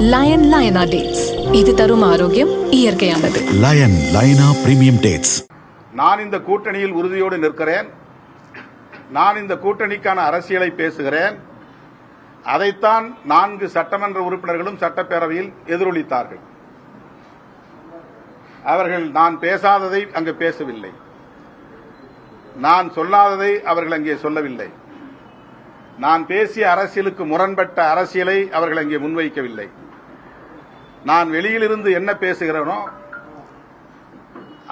Line லயனா dates, இது தரும் ஆரோக்கியம் இயற்கையானது. லயன் லயனா பிரீமியம் டேட்ஸ். நான் இந்த கூட்டணியில் உறுதியோடு நிற்கிறேன். நான் இந்த கூட்டணிக்கான அரசியலை பேசுகிறேன். அதைத்தான் 4 சட்டமன்ற உறுப்பினர்களும் சட்டப்பேரவையில் எதிரொலித்தார்கள். அவர்கள் நான் பேசாததை அங்கு பேசவில்லை, நான் சொல்லாததை அவர்கள் அங்கே சொல்லவில்லை, நான் பேசிய அரசியலுக்கு முரண்பட்ட அரசியலை அவர்கள் அங்கே முன்வைக்கவில்லை. நான் வெளியிலிருந்து என்ன பேசுகிறேனோ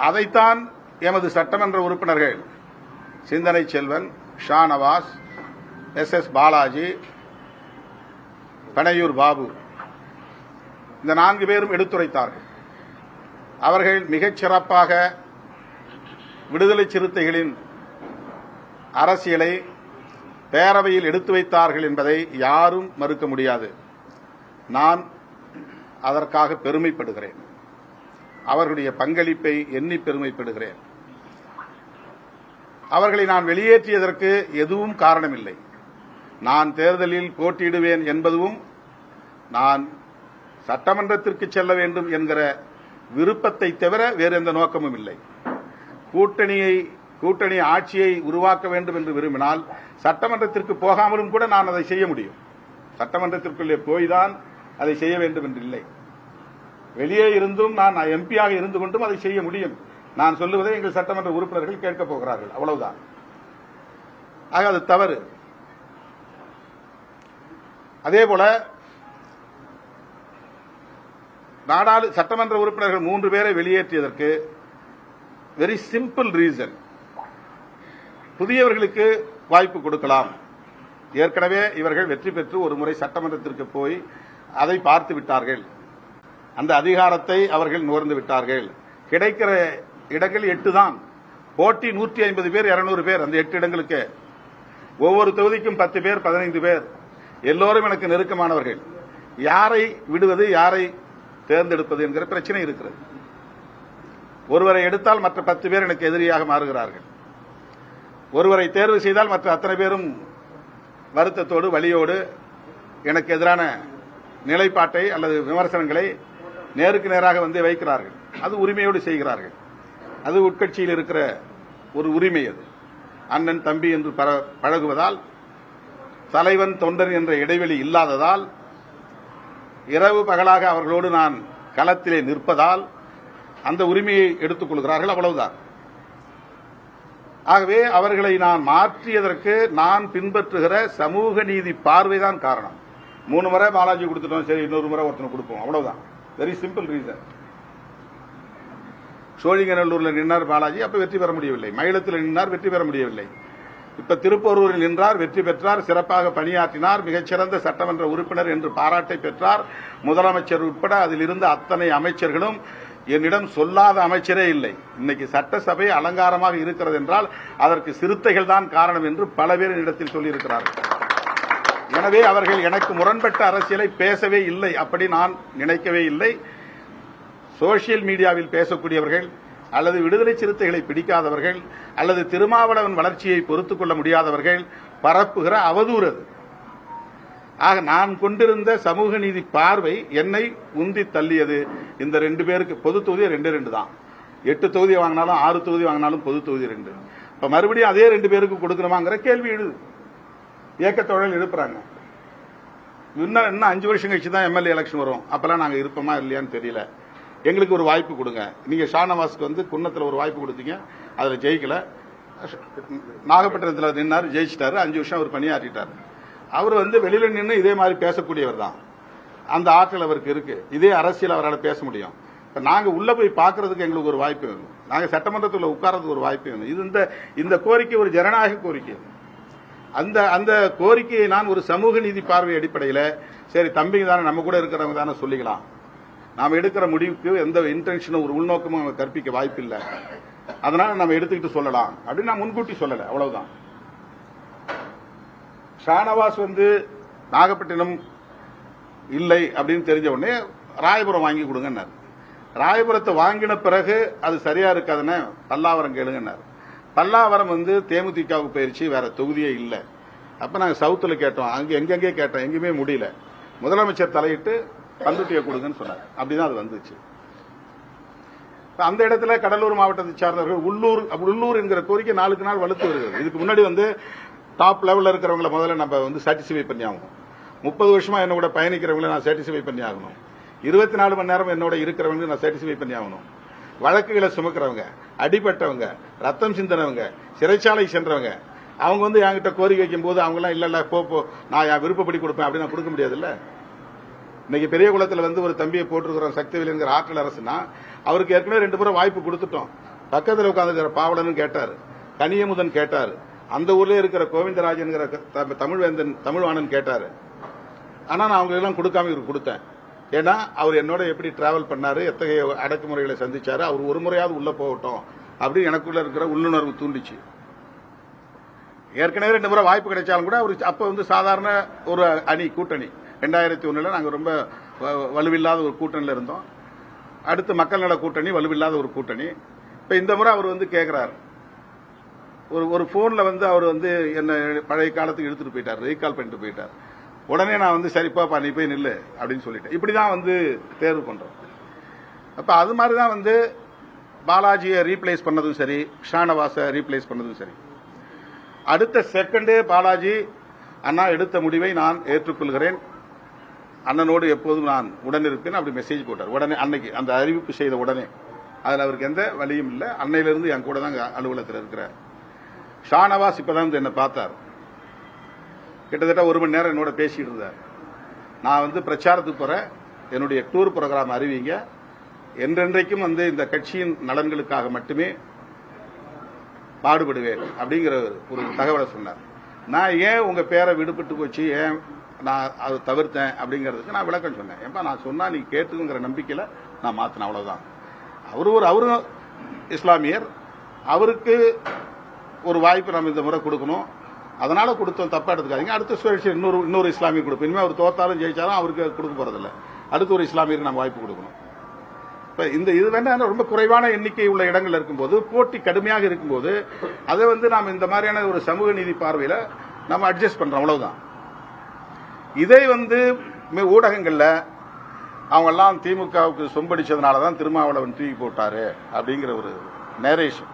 அதைத்தான் எமது சட்டமன்ற உறுப்பினர்கள் சிந்தனை செல்வன், ஷாநவாஸ், எஸ் பாலாஜி, பனையூர் பாபு, இந்த 4 பேரும் எடுத்துரைத்தார்கள். அவர்கள் மிகச் சிறப்பாக விடுதலை சிறுத்தைகளின் அரசியலை பேரவையில் எடுத்து வைத்தார்கள் என்பதை யாரும் மறுக்க முடியாது. நான் அதற்காக பெருமைப்படுகிறேன். அவர்களுடைய பங்களிப்பை எண்ணி பெருமைப்படுகிறேன். அவர்களை நான் வெளியேற்றியதற்கு எதுவும் காரணமில்லை. நான் தேர்தலில் போட்டியிடுவேன் என்பதும், நான் சட்டமன்றத்திற்கு செல்ல வேண்டும் என்கிற விருப்பத்தை தவிர வேறு எந்த நோக்கமும் இல்லை. கூட்டணி ஆட்சியை உருவாக்க வேண்டும் என்று விரும்பினால் சட்டமன்றத்திற்கு போகாமலும் கூட நான் அதை செய்ய முடியும். சட்டமன்றத்திற்குள்ளே போய்தான் அதை செய்ய வேண்டும் என்று இல்லை. வெளியே இருந்தும் நான் எம்பியாக இருந்து கொண்டும் அதை செய்ய முடியும். நான் சொல்லுவதை எங்கள் சட்டமன்ற உறுப்பினர்கள் கேட்கப் போகிறார்கள், அவ்வளவுதான். ஆக அது தவறு. அதேபோல சட்டமன்ற உறுப்பினர்கள் 3 பேரை வெளியேற்றியதற்கு வெரி சிம்பிள் ரீசன். புதியவர்களுக்கு வாய்ப்பு கொடுக்கலாம். ஏற்கனவே இவர்கள் வெற்றி பெற்று ஒரு முறை சட்டமன்றத்திற்கு போய் அதை பார்த்து விட்டார்கள். அந்த அதிகாரத்தை அவர்கள் நுகர்ந்து விட்டார்கள். கிடைக்கிற இடங்கள் 8 தான். போட்டி 150 பேர், 200 பேர். அந்த 8 இடங்களுக்கு ஒவ்வொரு தொகுதிக்கும் 10 பேர், 15 பேர். எல்லோரும் எனக்கு நெருக்கமானவர்கள். யாரை விடுவது, யாரை தேர்ந்தெடுப்பது என்கிற பிரச்சனை இருக்கிறது. ஒருவரை எடுத்தால் மற்ற 10 பேர் எனக்கு எதிரியாக மாறுகிறார்கள். ஒருவரை தேர்வு செய்தால் மற்ற அத்தனை பேரும் வருத்தத்தோடு, வலியோடு எனக்கு எதிரான நிலைப்பாட்டை அல்லது விமர்சனங்களை நேருக்கு நேராக வந்து வைக்கிறார்கள். அது உரிமையோடு செய்கிறார்கள். அது உட்கட்சியில் இருக்கிற ஒரு உரிமை. அது அண்ணன் தம்பி என்று பழகுவதால், தலைவன் தொண்டன் என்ற இடைவெளி இல்லாததால், இரவு பகலாக அவர்களோடு நான் களத்திலே நிற்பதால் அந்த உரிமையை எடுத்துக் கொள்கிறார்கள், அவ்வளவுதான். ஆகவே அவர்களை நான் மாற்றியதற்கு நான் பின்பற்றுகிற சமூக நீதி பார்வைதான் காரணம். 3 முறை பாலாஜி கொடுத்துட்டோம், சரி இன்னொரு முறை ஒருத்தனை கொடுப்போம், அவ்வளவுதான். Very simple reason. சோழிங்கநல்லூர்ல நின்றார் பாலாஜி, அப்ப வெற்றி பெற முடியவில்லை. மயிலத்தில் நின்றார், வெற்றி பெற முடியவில்லை. இப்ப திருப்போரூரில் நின்றார், வெற்றி பெற்றார், சிறப்பாக பணியாற்றினார், மிகச்சிறந்த சட்டமன்ற உறுப்பினர் என்று பாராட்டை பெற்றார். முதலமைச்சர் உட்பட அதில் இருந்த அத்தனை அமைச்சர்களும், என்னிடம் சொல்லாத அமைச்சரே இல்லை. இன்னைக்கு சட்டசபை அலங்காரமாக இருக்கிறது என்றால் அதற்கு சிறுத்தைகள் தான் காரணம் என்று பல பேர் இடத்தில் சொல்லியிருக்கிறார்கள். எனவே அவர்கள் எனக்கு முரண்பட்ட அரசியலை பேசவே இல்லை, அப்படி நான் நினைக்கவே இல்லை. சோசியல் மீடியாவில் பேசக்கூடியவர்கள், அல்லது விடுதலை சிறுத்தைகளை பிடிக்காதவர்கள், அல்லது திருமாவளவன் வளர்ச்சியை பொறுத்துக் கொள்ள முடியாதவர்கள் பரப்புகிற அவதூறு அது. ஆக நான் கொண்டிருந்த சமூக நீதி பார்வை என்னை உந்தி தள்ளியது. இந்த 2 பேருக்கு பொது தொகுதி 2 தான். 8 தொகுதி வாங்கினாலும் 6 தொகுதி வாங்கினாலும் பொது தொகுதி 2. இப்ப மறுபடியும் அதே 2 பேருக்கு கொடுக்கணுமாங்கிற கேள்வி எழுது. இயக்கத்தொழில் எழுப்புறாங்க. இன்னும் 5 வருஷம் கழிச்சு தான் எம்எல்ஏ எலெக்ஷன் வரும். அப்பெல்லாம் நாங்க இருப்போமா இல்லையான்னு தெரியல. எங்களுக்கு ஒரு வாய்ப்பு கொடுங்க. நீங்க ஷாநவாஸ்க்கு வந்து குன்னத்தில் ஒரு வாய்ப்பு கொடுத்தீங்க, அதுல ஜெயிக்கல. நாகப்பட்டினத்தில் நின்னாரு, ஜெயிச்சிட்டாரு. 5 வருஷம் அவர் பணியாற்றிட்டார். அவர் வந்து வெளியில நின்று இதே மாதிரி பேசக்கூடியவர் தான். அந்த ஆற்றல் அவருக்கு இருக்கு. இதே அரசியல் அவரால் பேச முடியும். நாங்க உள்ள போய் பார்க்கறதுக்கு எங்களுக்கு ஒரு வாய்ப்பு வேணும். நாங்க சட்டமன்றத்தில் உட்கார்றதுக்கு ஒரு வாய்ப்பு வேணும். இது இந்த கோரிக்கை ஒரு ஜனநாயக கோரிக்கை. அந்த கோரிக்கையை நான் ஒரு சமூக நீதி பார்வை அடிப்படையில், சரி தம்பிங்க தானே, நம்ம கூட இருக்கிறவங்க தானே சொல்லிக்கலாம். நாம் எடுக்கிற முடிவுக்கு எந்த இன்டென்ஷனும் ஒரு உள்நோக்கமும் நம்ம கற்பிக்க வாய்ப்பு இல்லை, அதனால நம்ம எடுத்துக்கிட்டு சொல்லலாம் அப்படின்னு நான் முன்கூட்டி சொல்லல, அவ்வளவுதான். ஷாநவாஸ் வந்து நாகப்பட்டினம் இல்லை அப்படின்னு தெரிஞ்ச உடனே ராயபுரம் வாங்கி கொடுங்கன்னார். ராயபுரத்தை வாங்கின பிறகு அது சரியா இருக்காதுன்னு பல்லாவரம் கேளுங்கன்னார். பல்லாவரம் வந்து தேமுதிகவுக்கு போயிருச்சு, வேற தொகுதியே இல்லை. அப்ப நாங்க சவுத்துல கேட்டோம், அங்க எங்கெங்கே கேட்டோம், எங்கேயுமே முடியல. முதலமைச்சர் தலையிட்டு கந்துட்டியை கொடுங்கன்னு சொன்னார். அப்படிதான் அது வந்துச்சு. அந்த இடத்துல கடலூர் மாவட்டத்தை சார்ந்தவர்கள் உள்ளூர் என்கிற கோரிக்கை நாளுக்கு நாள் வலுத்து வருகிறது. இதுக்கு முன்னாடி டாப் லெவல்ல இருக்கிறவங்களை முதல்ல நம்ம சாட்டிஸ்ஃபை பண்ணி ஆகணும். 30 வருஷமா என்னோட பயணிக்கிறவங்களை நான் சாட்டிஸ்ஃபை பண்ணி ஆகணும். 24 மணி நேரம் என்னோட இருக்கிறவங்க நான் சாட்டிஸ்ஃபை பண்ணி ஆகணும். வழக்குகளை சுமக்கிறவங்க, அடிபட்டவங்க, ரத்தம் சிந்தனவங்க, சிறைச்சாலை சென்றவங்க, அவங்க என்கிட்ட கோரிக்கை வைக்கும் போது அவங்க எல்லாம் இல்ல போ நான் என் விருப்பப்படி கொடுப்பேன் அப்படின்னு நான் கொடுக்க முடியாதுல்ல. இன்னைக்கு பெரிய குளத்துல ஒரு தம்பியை போட்டிருக்கிறோம் சக்திவேல் என்கிற ஆற்றல் அரசுனா அவருக்கு ஏற்கனவே 2 முறை வாய்ப்பு கொடுத்துட்டோம். பக்கத்தில் உட்கார்ந்துக்கிற பாவலன் கேட்டாரு, கனியமுதன் கேட்டாரு, அந்த ஊர்ல இருக்கிற கோவிந்தராஜ் என்கிற தமிழ்வாணன் கேட்டாரு. ஆனா நான் அவங்களெல்லாம் கொடுக்காம இவருக்கு கொடுத்தேன். ஏன்னா அவர் என்னோட எப்படி டிராவல் பண்ணாரு, எத்தகைய அடக்குமுறைகளை சந்திச்சாரு, அவர் ஒரு முறையாவது உள்ள போகட்டும் அப்படின்னு எனக்குள்ள இருக்கிற உள்ளுணர்வு தூண்டிச்சு. ஏற்கனவே 2 முறை வாய்ப்பு கிடைச்சாலும் கூட அவர் அப்ப சாதாரண ஒரு கூட்டணி 2001 நாங்க ரொம்ப வலுவில்லாத ஒரு கூட்டணியில இருந்தோம். அடுத்து மக்கள் நல கூட்டணி வலுவில்லாத ஒரு கூட்டணி. இப்ப இந்த முறை அவர் கேட்கிறார். ஒரு போன்ல அவர் என்ன பழைய காலத்துக்கு எடுத்துட்டு போயிட்டார், ரீகால் பண்ணிட்டு போயிட்டார். உடனே நான் சரிப்பா நீ போய் நில்லு அப்படின்னு சொல்லிட்டேன். இப்படிதான் தேர்வு பண்றோம். அப்ப அது மாதிரிதான் பாலாஜியை ரீப்ளேஸ் பண்ணதும் சரி, ஷானவாஸை ரீப்ளேஸ் பண்ணதும் சரி. அடுத்த செகண்டே பாலாஜி அண்ணா எடுத்த முடிவை நான் ஏற்றுக்கொள்கிறேன், அண்ணனோடு எப்போதும் நான் உடன் இருப்பேன் அப்படி மெசேஜ் போட்டார். உடனே அன்னைக்கு அந்த அறிவிப்பு செய்த உடனே அதுல அவருக்கு எந்த வழியும் இல்லை. அன்னையிலிருந்து என் கூட தான் அலுவலகத்தில் இருக்கிறார். ஷானவாஸ் இப்பதான் என்னை பார்த்தார். கிட்டத்தட்ட 1 மணி நேரம் என்னோட பேசிட்டு இருந்தார். நான் பிரச்சாரத்துக்கு போறேன், என்னுடைய டூர் ப்ரோக்ராம் அறிவிங்க, என்றென்றைக்கும் இந்த கட்சியின் நலன்களுக்காக மட்டுமே பாடுபடுவேன் அப்படிங்கிற ஒரு தகவலை சொன்னார். நான் ஏன் உங்க பேரை விடுபட்டு போச்சு, ஏன் நான் அதை தவிர்த்தேன் அப்படிங்கிறதுக்கு நான் விளக்கம் சொன்னேன். ஏன்பா நான் சொன்னா நீ கேட்டுங்கிற நம்பிக்கையில நான் மாத்தினேன், அவ்வளவுதான். அவரும் இஸ்லாமியர், அவருக்கு ஒரு வாய்ப்பு நம்ம இந்த முறை கொடுக்கணும், அதனால கொடுத்தோம், தப்பா எடுத்துக்காதீங்க. அடுத்த சுழற்சி இன்னொரு இஸ்லாமியர் கொடுப்போம். இனிமே அவர் தோத்தாலும் ஜெயிச்சாலும் அவருக்கு கொடுக்க போறதில்ல, அடுத்த ஒரு இஸ்லாமியருக்கு நம்ம வாய்ப்பு கொடுக்கணும். இப்ப இது வேணா ரொம்ப குறைவான எண்ணிக்கை உள்ள இடங்கள் இருக்கும்போது, போட்டி கடுமையாக இருக்கும்போது அதை நாம் இந்த மாதிரியான ஒரு சமூக நீதி பார்வையில நம்ம அட்ஜஸ்ட் பண்றோம், அவ்வளவுதான். இதை ஊடகங்கள்ல அவங்க எல்லாம் திமுகவுக்கு சொம்படிச்சதுனாலதான் திருமாவளவன் தூக்கி போட்டாரு அப்படிங்கிற ஒரு நேரேஷன்,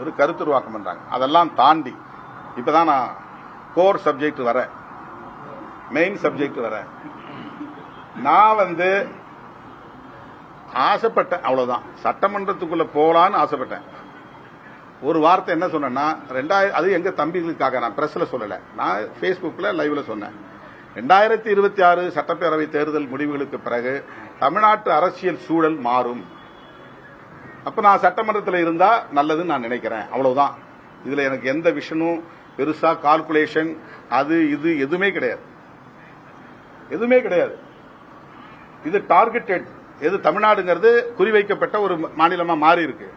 ஒரு கருத்துருவாக்கம் பண்றாங்க. அதெல்லாம் தாண்டி இப்பதான் நான் கோர் சப்ஜெக்ட் வரேன், மெயின் சப்ஜெக்ட் வரேன். நான் ஆசைப்பட்டேன், அவ்வளவுதான். சட்டமன்றத்துக்குள்ள போலான்னு ஆசைப்பட்டேன். ஒரு வார்த்தை என்ன சொன்னா, அது எங்க தம்பிகளுக்காக, நான் பிரஸ்ல சொல்லல, நான் பேஸ்புக்ல லைவ்ல சொன்னேன். 2026 சட்டப்பேரவை தேர்தல் முடிவுகளுக்கு பிறகு தமிழ்நாட்டு அரசியல் சூழல் மாறும். அப்ப நான் சட்டமன்றத்தில் இருந்தா நல்லதுன்னு நான் நினைக்கிறேன், அவ்வளவுதான். இதுல எனக்கு எந்த விஷனும் பெருசா கால்குலேஷன் அது இது எதுவுமே கிடையாது, எதுவுமே கிடையாது. இது டார்கெட்டட், எது தமிழ்நாடுங்கிறது குறிவைக்கப்பட்ட ஒரு மாநிலமா மாறி இருக்கு.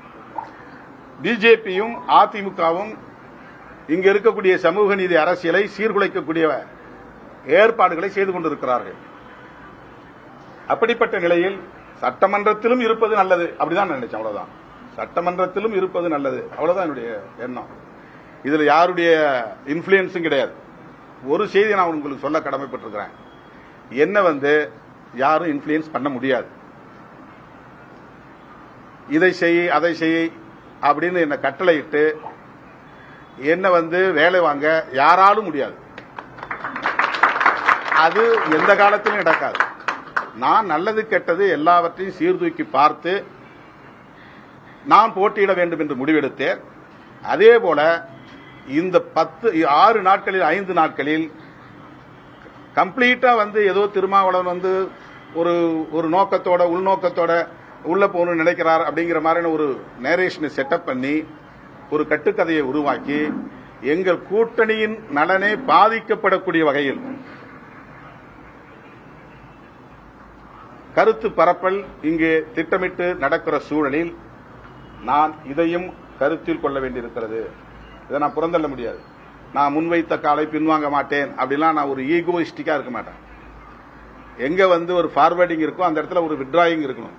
பிஜேபியும் அதிமுகவும் இங்க இருக்கக்கூடிய சமூக நீதி அரசியலை சீர்குலைக்கக்கூடிய ஏற்பாடுகளை செய்து கொண்டிருக்கிறார்கள். அப்படிப்பட்ட நிலையில் சட்டமன்றத்திலும் இருப்பது நல்லது, அப்படிதான் நினைச்சேன், அவ்வளவுதான். சட்டமன்றத்திலும் இருப்பது நல்லது, அவ்வளவுதான் என்னுடைய எண்ணம். இதுல யாருடைய இன்ஃபுளுன்ஸும் கிடையாது. ஒரு செய்தி நான் உங்களுக்கு சொல்ல கடமைப்பட்டிருக்கிறேன், என்ன யாரும் இன்ஃபுளுன்ஸ் பண்ண முடியாது. இதை செய் அதை செய் அப்படின்னு என்ன கட்டளையிட்டு என்ன வேலை வாங்க யாராலும் முடியாது. அது எந்த காலத்திலும் நடக்காது. நான் நல்லது கெட்டது எல்லாவற்றையும் சீர்தூக்கி பார்த்து நான் போட்டியிட வேண்டும் என்று முடிவெடுத்தேன். அதே போல இந்த 6 நாட்களில் 5 நாட்களில் கம்ப்ளீட்டா ஏதோ திருமாவளவன் ஒரு நோக்கத்தோட உள்நோக்கத்தோட உள்ள போகணும்னு நினைக்கிறார் அப்படிங்கிற மாதிரியான ஒரு நேரேஷனை செட்டப் பண்ணி ஒரு கட்டுக்கதையை உருவாக்கி எங்கள் கூட்டணியின் நலனே பாதிக்கப்படக்கூடிய வகையில் கருத்து பரப்பல் இங்கே திட்டமிட்டு நடக்கிற சூழலில் நான் இதையும் கருத்தில் கொள்ள வேண்டியிருக்கிறது. இதை நான் புறந்தள்ள முடியாது. நான் முன்வைத்த காலை பின்வாங்க மாட்டேன் அப்படிலாம் நான் ஒரு ஈகோயிஸ்டிக்கா இருக்க மாட்டேன். எங்க ஒரு ஃபார்வர்டிங் இருக்கும் அந்த இடத்துல ஒரு வித்ட்ராயிங் இருக்கணும்.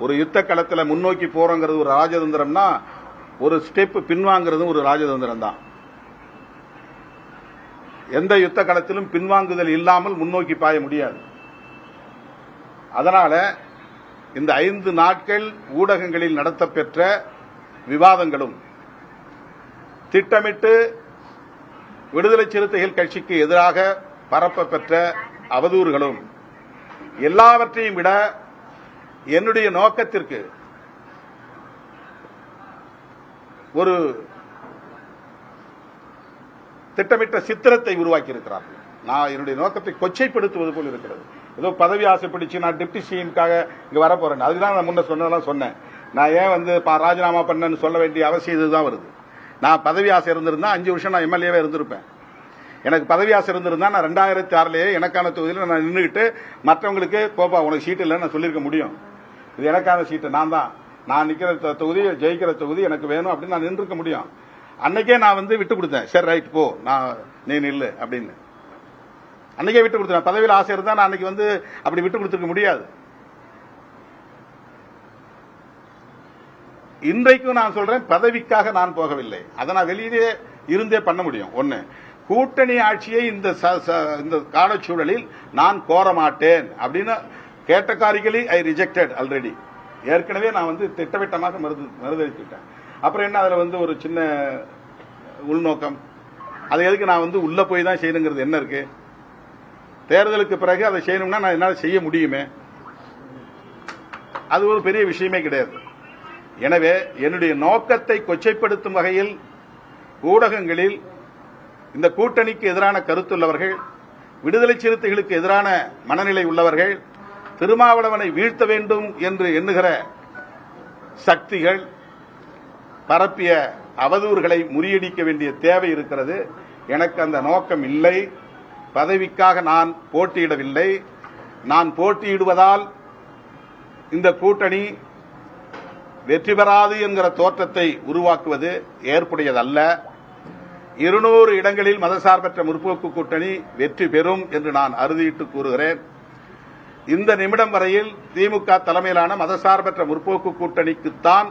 ஒரு யுத்த களத்தில் முன்னோக்கி போறோங்கிறது ஒரு ராஜதந்திரம்னா ஒரு ஸ்டெப் பின்வாங்கிறது ஒரு ராஜதந்திரம் தான். எந்த யுத்த களத்திலும் பின்வாங்குதல் இல்லாமல் முன்னோக்கி பாய முடியாது. அதனால இந்த 5 நாட்கள் ஊடகங்களில் நடத்தப்பெற்ற விவாதங்களும் திட்டமிட்டு விடுதலை சிறுத்தைகள் கட்சிக்கு எதிராக பரப்ப பெற்ற அவதூறுகளும் எல்லாவற்றையும் விட என்னுடைய நோக்கத்திற்கு ஒரு திட்டமிட்ட சித்திரத்தை உருவாக்கி இருக்கிறார்கள். நான் என்னுடைய நோக்கத்தை கொச்சைப்படுத்துவது போல் இருக்கிறது. ஏதோ பதவி ஆசைப்பிடிச்சு நான் டிப்டி சிஎம்காக இங்க வர போறேன். அதுதான் நான் முன்ன சொன்னதெல்லாம் சொன்னேன். நான் ஏன் வந்து ராஜினாமா பண்ணேன்னு சொல்ல வேண்டிய அவசியம் இதுதான் வருது. நான் பதவி ஆசை இருந்திருந்தா 5 வருஷம் நான் எம்எல்ஏவே இருந்திருப்பேன். எனக்கு பதவி ஆசை இருந்திருந்தா நான் 2006 எனக்கான தொகுதியில் நான் நின்றுகிட்டு மற்றவங்களுக்கு போப்பா உனக்கு சீட்டு இல்லைன்னு நான் சொல்லியிருக்க முடியும். இது எனக்கான சீட்டு, நான் நிக்கிற தொகுதி, ஜெயிக்கிற தொகுதி எனக்கு வேணும் அப்படின்னு நான் நின்றுக்க முடியும். அன்னைக்கே நான் வந்து விட்டு கொடுத்தேன். சரி ரைட் போ, நீ நில்லு அப்படின்னு அன்னைக்கே விட்டு கொடுத்தேன். பதவியில் ஆசை இருந்தா நான் அன்னைக்கு வந்து அப்படி விட்டு கொடுத்துருக்க முடியாது. இன்றைக்கும் நான் சொல்றேன், பதவிக்காக நான் போகவில்லை. அதை நான் வெளியே இருந்தே பண்ண முடியும். ஒன்னு, கூட்டணி ஆட்சியை இந்த காலச்சூழலில் நான் கோர மாட்டேன் அப்படின்னு கேட்டகாரிக்கலி ஐ ரிஜெக்டட் ஆல்ரெடி. ஏற்கனவே நான் வந்து திட்டவட்டமாக மறுதளித்துட்டேன். அப்புறம் என்ன அதுல வந்து ஒரு சின்ன உள்நோக்கம், அதை எதுக்கு நான் வந்து உள்ள போய் தான் செய்யணுங்கிறது என்ன இருக்கு? தேர்தலுக்கு பிறகு அதை செய்யணும்னா நான் என்னால் செய்ய முடியுமே. அது ஒரு பெரிய விஷயமே கிடையாது. எனவே என்னுடைய நோக்கத்தை கொச்சைப்படுத்தும் வகையில் ஊடகங்களில் இந்த கூட்டணிக்கு எதிரான கருத்துள்ளவர்கள், விடுதலை சிறுத்தைகளுக்கு எதிரான மனநிலை உள்ளவர்கள், திருமாவளவனை வீழ்த்த வேண்டும் என்று எண்ணுகிற சக்திகள் பரப்பிய அவதூறுகளை முறியடிக்க வேண்டிய தேவை இருக்கிறது. எனக்கு அந்த நோக்கம் இல்லை. பதவிக்காக நான் போட்டியிடவில்லை. நான் போட்டியிடுவதால் இந்த கூட்டணி வெற்றி பெறாது என்கிற தோற்றத்தை உருவாக்குவது ஏற்புடையதல்ல. 200 இடங்களில் மதசார்பற்ற முற்போக்கு கூட்டணி வெற்றி பெறும் என்று நான் அறுதியிட்டு கூறுகிறேன். இந்த நிமிடம் வரையில் திமுக தலைமையிலான மதசார்பற்ற முற்போக்கு கூட்டணிக்குத்தான்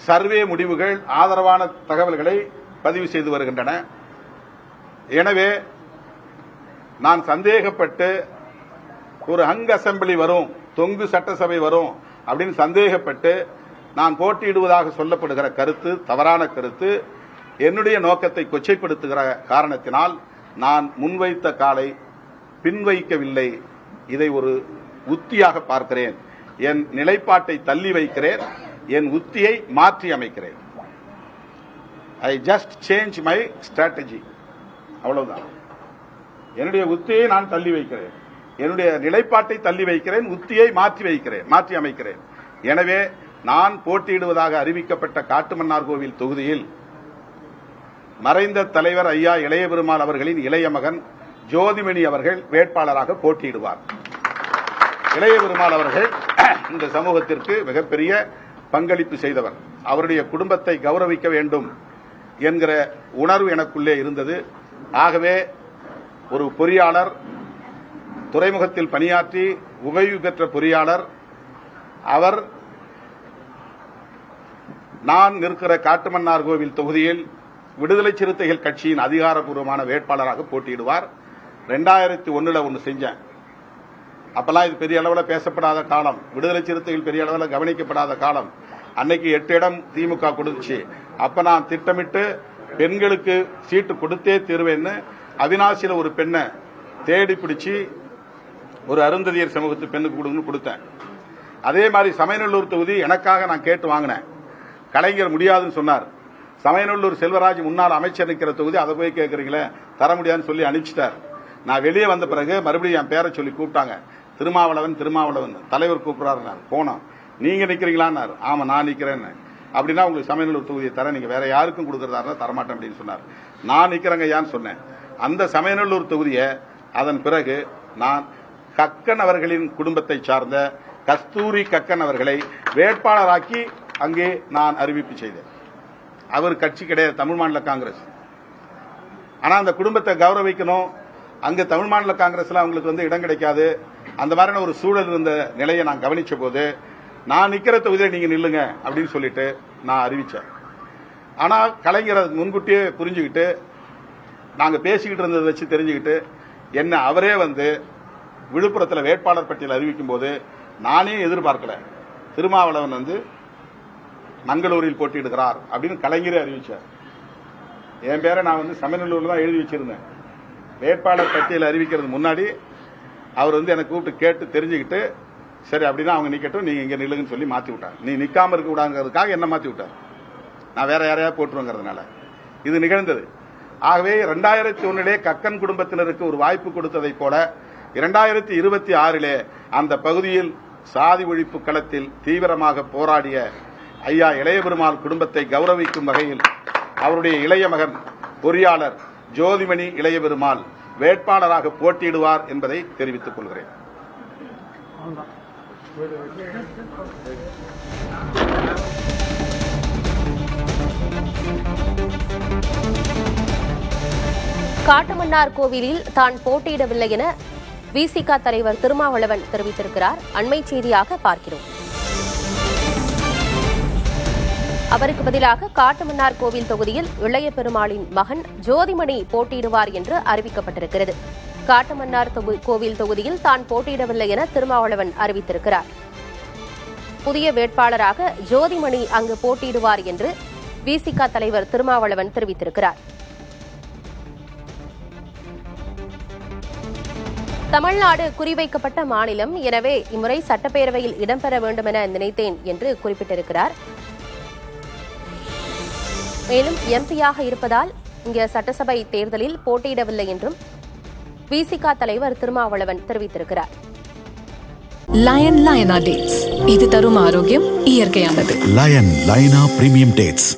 சர்வே முடிவுகள் ஆதரவான தகவல்களை பதிவு செய்து வருகின்றன. எனவே நான் சந்தேகப்பட்டு ஒரு ஹங் அசெம்பிளி வரும், தொங்கு சட்டசபை வரும் அப்படின்னு சந்தேகப்பட்டு நான் போட்டியிடுவதாக சொல்லப்படுகிற கருத்து தவறான கருத்து. என்னுடைய நோக்கத்தை கொச்சைப்படுத்துகிற காரணத்தினால் நான் முன்வைத்த காலை பின்வைக்கவில்லை. இதை ஒரு உத்தியாக பார்க்கிறேன். என் நிலைப்பாட்டை தள்ளி வைக்கிறேன், என் உத்தியை மாற்றி அமைக்கிறேன். I just change my strategy, அவ்வளவுதான். என்னுடைய உத்தியை நான் தள்ளி வைக்கிறேன், என்னுடைய நிலைப்பாட்டை தள்ளி வைக்கிறேன், உத்தியை மாற்றி அமைக்கிறேன். எனவே நான் போட்டியிடுவதாக அறிவிக்கப்பட்ட காட்டுமன்னார்கோவில் தொகுதியில் மறைந்த தலைவர் ஐயா இளைய பெருமாள் அவர்களின் இளைய மகன் ஜோதிமணி அவர்கள் வேட்பாளராக போட்டியிடுவார். இளைய பெருமாள் அவர்கள் இந்த சமூகத்திற்கு மிகப்பெரிய பங்களிப்பு செய்தவர். அவருடைய குடும்பத்தை கௌரவிக்க வேண்டும் என்கிற உணர்வு எனக்குள்ளே இருந்தது. ஆகவே ஒரு பொறியாளர், துறைமுகத்தில் பணியாற்றி உதவி பெற்ற பொறியாளர், அவர் நான் நிற்கிற காட்டுமன்னார்கோவில் தொகுதியில் விடுதலை சிறுத்தைகள் கட்சியின் அதிகாரப்பூர்வமான வேட்பாளராக போட்டியிடுவார். 2001 ஒன்று செஞ்சேன். அப்பெல்லாம் இது பெரிய அளவில் பேசப்படாத காலம், விடுதலை சிறுத்தைகள் பெரிய அளவில் கவனிக்கப்படாத காலம். அன்னைக்கு 8 இடம் திமுக கொடுத்துச்சு. அப்ப நான் திட்டமிட்டு பெண்களுக்கு சீட்டு கொடுத்தே தீர்வேன்னு அவினாசியில ஒரு பெண்ணை தேடி பிடிச்சி ஒரு அருந்ததியர் சமூகத்து பெண்ணுக்கு கொடுங்கன்னு கொடுத்தேன். அதே மாதிரி சமயநல்லூர் தொகுதி எனக்காக நான் கேட்டு வாங்கினேன். கலைஞர் முடியாதுன்னு சொன்னார். சமயநல்லூர் செல்வராஜ் முன்னாள் அமைச்சர் நிற்கிற தொகுதி, அதை போய் கேட்கறீங்களே, தர முடியாதுன்னு சொல்லி அனுப்பிச்சிட்டார். நான் வெளியே வந்த பிறகு மறுபடியும் என் பேரை சொல்லி கூப்பிட்டாங்க. திருமாவளவன் தலைவர் கூப்பிடுறாரு. போனோம். நீங்க நிக்கிறீங்களான்னாரு. ஆமா நான் நிக்கிறேன்னு. அப்படின்னா உங்களுக்கு சமயநல்லூர் தொகுதியை தர, நீங்க வேற யாருக்கும் கொடுக்கறதா தரமாட்டேன் அப்படின்னு சொன்னார். நான் நிக்கிறேங்க யான்னு சொன்னேன். அந்த சமயநல்லூர் தொகுதியை அதன் பிறகு நான் கக்கன் அவர்களின் குடும்பத்தை சார்ந்த கஸ்தூரி கக்கன் அவர்களை வேட்பாளராக்கி அங்கே நான் அறிவிப்பு செய்தேன். அவர் கட்சி கிடையாது, தமிழ் மாநில காங்கிரஸ். ஆனா அந்த குடும்பத்தை கௌரவிக்கணும். அங்க தமிழ் மாநில காங்கிரஸ்ல அவங்களுக்கு வந்து இடம் கிடைக்காது. அந்த மாதிரியான ஒரு சூழல் இருந்த நிலையை நான் கவனிச்ச போது, நான் நிக்கிற தொகுதியை நீங்க நில்லுங்க அப்படின்னு சொல்லிட்டு நான் அறிவிச்சேன். ஆனா கலைஞர் முன்கூட்டியே புரிஞ்சுக்கிட்டு, நாங்க பேசிக்கிட்டு இருந்ததை வச்சு தெரிஞ்சுக்கிட்டு, என்ன அவரே வந்து விழுப்புரத்தில் வேட்பாளர் பட்டியல் அறிவிக்கும் போது நானே எதிர்பார்க்கல திருமாவளவன் மங்களூரில் போட்டியிடுகிறார் அப்படின்னு கலைஞரே அறிவிச்சார். என் பேரை நான் சமநல்லூர்ல தான் எழுதி வச்சிருந்தேன். வேட்பாளர் பட்டியல் அறிவிக்கிறது முன்னாடி அவர் எனக்கு கூப்பிட்டு கேட்டு தெரிஞ்சுக்கிட்டு சரி அப்படின்னா அவங்க நிக்கட்டும், நீங்க இங்க நில்லுங்கன்னு சொல்லி மாத்தி விட்டார். நீ நிக்காம இருக்க கூடாதுங்கிறதுக்காக என்ன மாத்தி விட்டார். நான் வேற யாரையா போட்டுருங்கிறதுனால இது நிகழ்ந்தது. ஆகவே 2001 கக்கன் குடும்பத்தினருக்கு ஒரு வாய்ப்பு கொடுத்ததை போல 2026 அந்த பகுதியில் சாதி ஒழிப்பு களத்தில் தீவிரமாக போராடிய ஐயா இளைய பெருமாள் குடும்பத்தை கௌரவிக்கும் வகையில் அவருடைய இளைய மகன் பொறியாளர் ஜோதிமணி இளைய பெருமாள் வேட்பாளராக போட்டியிடுவார் என்பதை தெரிவித்துக் கொள்கிறேன். காட்டுமன்னார் கோவிலில் தான் போட்டியிடவில்லை என விசிக தலைவர் திருமாவளவன் தெரிவித்திருக்கிறார். அண்மை செய்தியாக பார்க்கிறோம். அவருக்கு பதிலாக காட்டுமன்னார் கோவில் தொகுதியில் இளைய பெருமாளின் மகன் ஜோதிமணி போட்டியிடுவார் என்று அறிவிக்கப்பட்டிருக்கிறது. காட்டுமன்னார் கோவில் தொகுதியில் தான் போட்டியிடவில்லை என திருமாவளவன் அறிவித்திருக்கிறார். புதிய வேட்பாளராக ஜோதிமணி அங்கு போட்டியிடுவார் என்று விசிக தலைவர் திருமாவளவன் தெரிவித்திருக்கிறார். தமிழ்நாடு குறிவைக்கப்பட்ட மாநிலம், எனவே இம்முறை சட்டப்பேரவையில் இடம்பெற வேண்டும் என நினைத்தேன் என்று குறிப்பிட்டிருக்கிறார். மேலும் எம்பியாக இருப்பதால் இங்கே சட்டசபை தேர்தலில் போட்டியிடவில்லை என்றும் விசிக தலைவர் திருமாவளவன் தெரிவித்திருக்கிறார். லயனா டேட்ஸ், இது தரும் ஆரோக்கியம் இயற்கையானது. லயனா பிரீமியம் டேட்ஸ்.